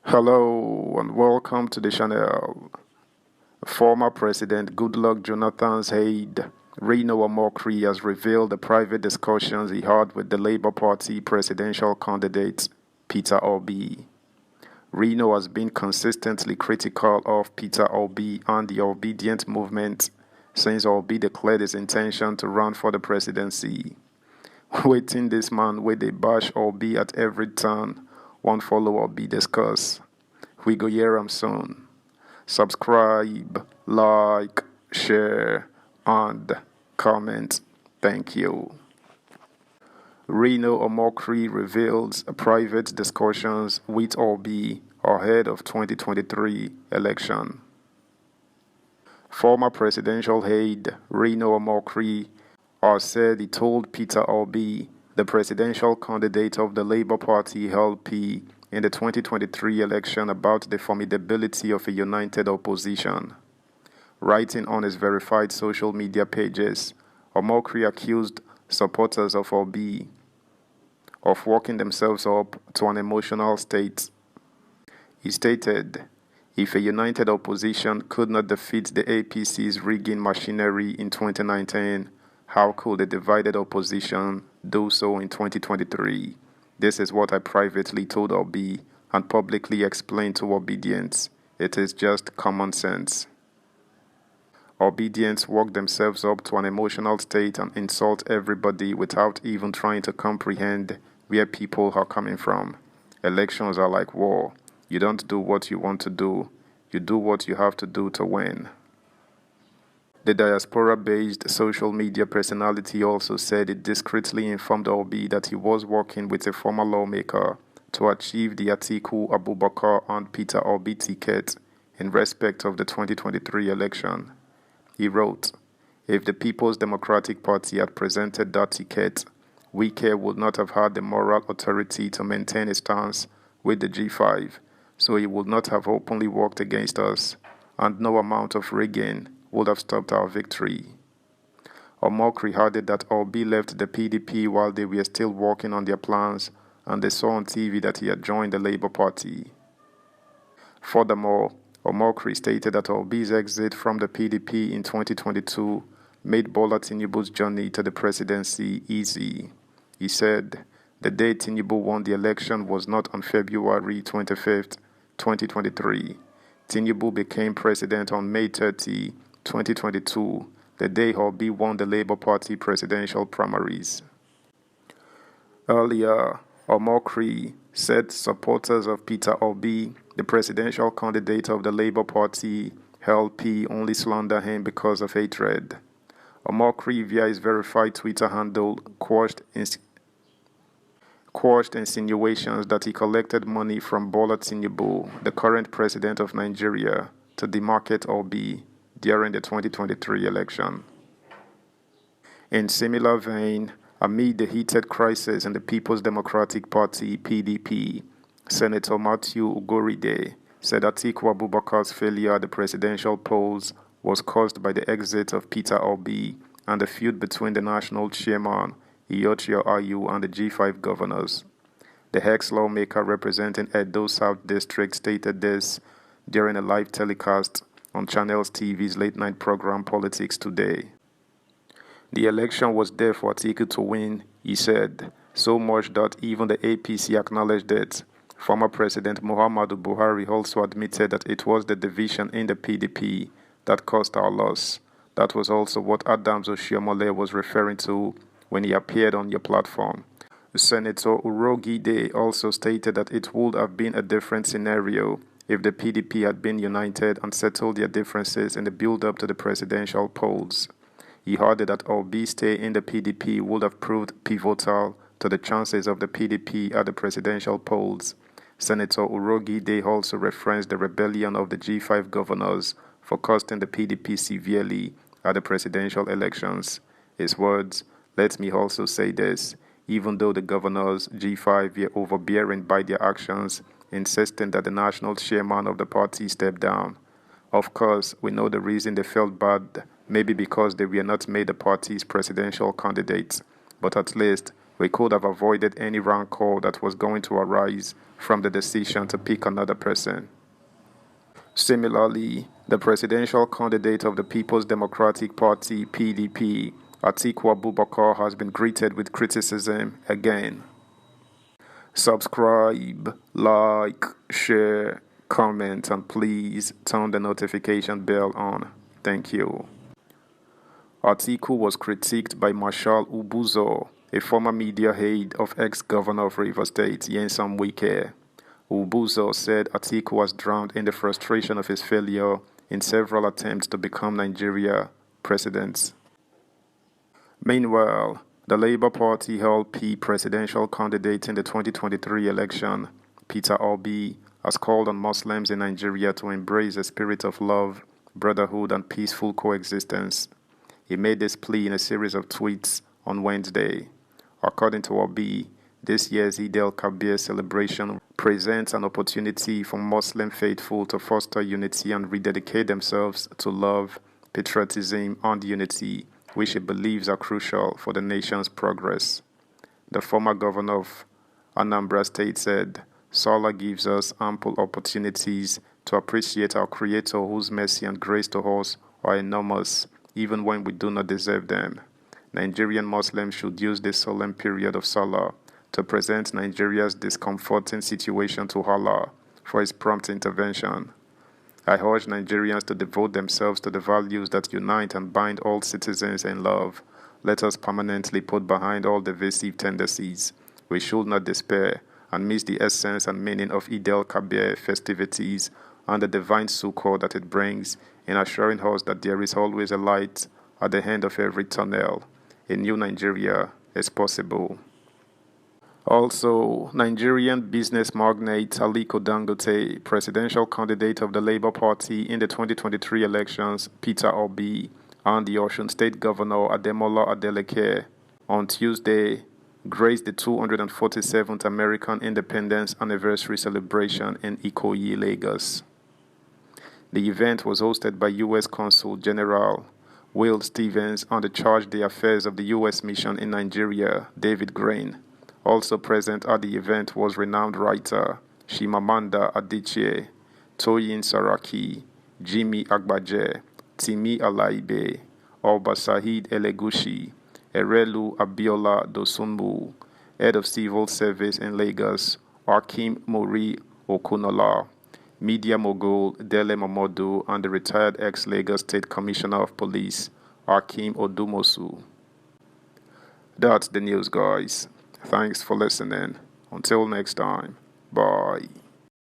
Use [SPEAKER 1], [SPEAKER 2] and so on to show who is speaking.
[SPEAKER 1] Hello and welcome to the channel. Former President Goodluck Jonathan's aide, Reno has revealed the private discussions he had with the Labour Party presidential candidate, Peter Obi. Reno has been consistently critical of Peter Obi and the Obedient movement since Obi declared his intention to run for the presidency. Waiting this man where they bash Obi at every turn, one follow Obi discuss. We go hear him soon. Subscribe, like, share, and comment. Thank you. Reno reveals private discussions with Obi ahead of 2023 election. Former presidential aide Reno has said he told Peter Obi, the presidential candidate of the Labour Party LP, in the 2023 election about the formidability of a united opposition. Writing on his verified social media pages, Omokri accused supporters of Obi of working themselves up to an emotional state. He stated, if a united opposition could not defeat the APC's rigging machinery in 2019, how could a divided opposition do so in 2023? This is what I privately told Obi and publicly explained to Obedience. It is just common sense. Obedience work themselves up to an emotional state and insult everybody without even trying to comprehend where people are coming from. Elections are like war. You don't do what you want to do. You do what you have to do to win. The diaspora-based social media personality also said it discreetly informed Obi that he was working with a former lawmaker to achieve the Atiku Abubakar and Peter Obi ticket in respect of the 2023 election. He wrote, if the People's Democratic Party had presented that ticket, Wike would not have had the moral authority to maintain his stance with the G5, so he would not have openly worked against us, and no amount of rigging would have stopped our victory. Omokri added that Obi left the PDP while they were still working on their plans and they saw on TV that he had joined the Labour Party. Furthermore, Omokri stated that Obi's exit from the PDP in 2022 made Bola Tinubu's journey to the presidency easy. He said, the day Tinubu won the election was not on February 25th, 2023. Tinubu became president on May 30, 2022, the day Obi won the Labour Party presidential primaries. Earlier, Omokri said supporters of Peter Obi, the presidential candidate of the Labour Party LP, only slander him because of hatred. Omokri, via his verified Twitter handle, quashed insinuations that he collected money from Bola Tinubu, the current president of Nigeria, to demarcate Obi during the 2023 election. In similar vein, amid the heated crisis in the People's Democratic Party (PDP), Senator Matthew Ugwu said Atiku Abubakar's failure at the presidential polls was caused by the exit of Peter Obi and the feud between the national chairman Iyorchia Ayu and the G5 governors. The ex-lawmaker representing Edo South District stated this during a live telecast on Channels TV's late-night program Politics Today. The election was there for Atiku to win, he said, so much that even the APC acknowledged it. Former President Muhammadu Buhari also admitted that it was the division in the PDP that caused our loss. That was also what Adams Oshiomhole was referring to when he appeared on your platform. Senator Urogide also stated that it would have been a different scenario if the PDP had been united and settled their differences in the build-up to the presidential polls. He added that Obi's stay in the PDP would have proved pivotal to the chances of the PDP at the presidential polls. Senator Urogide also referenced the rebellion of the G5 governors for costing the PDP severely at the presidential elections. His words, let me also say this, even though the governors, G5, were overbearing by their actions, insisting that the national chairman of the party step down. Of course, we know the reason they felt bad, maybe because they were not made the party's presidential candidates, but at least We could have avoided any rancor that was going to arise from the decision to pick another person. Similarly, the presidential candidate of the People's Democratic Party (PDP), Atiku Abubakar, has been greeted with criticism again. Subscribe, like, share, comment, and please turn the notification bell on. Thank you. Atiku was critiqued by Marshal Ubuzo, a former media aide of ex-governor of Rivers State, Nyesom Wike. Ubuzo said Atiku was drowned in the frustration of his failure in several attempts to become Nigeria president. Meanwhile, the Labour Party LP presidential candidate in the 2023 election, Peter Obi, has called on Muslims in Nigeria to embrace a spirit of love, brotherhood, and peaceful coexistence. He made this plea in a series of tweets on Wednesday. According to Obi, this year's Eid el-Kabir celebration presents an opportunity for Muslim faithful to foster unity and rededicate themselves to love, patriotism, and unity, which he believes are crucial for the nation's progress. The former governor of Anambra State said, "Salah gives us ample opportunities to appreciate our Creator, whose mercy and grace to us are enormous, even when we do not deserve them. Nigerian Muslims should use this solemn period of Salah to present Nigeria's discomforting situation to Allah for His prompt intervention. I urge Nigerians to devote themselves to the values that unite and bind all citizens in love. Let us permanently put behind all divisive tendencies. We should not despair and miss the essence and meaning of Eid el-Kabir festivities and the divine succor that it brings in assuring us that there is always a light at the end of every tunnel. A new Nigeria is possible." Also, Nigerian business magnate Aliko Dangote, presidential candidate of the Labour Party in the 2023 elections, Peter Obi, and the Osun State Governor Ademola Adeleke, on Tuesday, graced the 247th American Independence Anniversary celebration in Ikoyi, Lagos. The event was hosted by U.S. Consul General Will Stevens and the Charge d'Affaires of the U.S. Mission in Nigeria, David Grain. Also present at the event was renowned writer Chimamanda Adichie, Toyin Saraki, Jimmy Agbaje, Timi Alaibe, Oba Saheed Elegushi, Erelu Abiola Dosunmu, Head of Civil Service in Lagos, Akim Mori Okunola, media mogul Dele Momodu, and the retired ex-Lagos State Commissioner of Police, Akim Odumosu. That's the news, guys. Thanks for listening. Until next time, bye.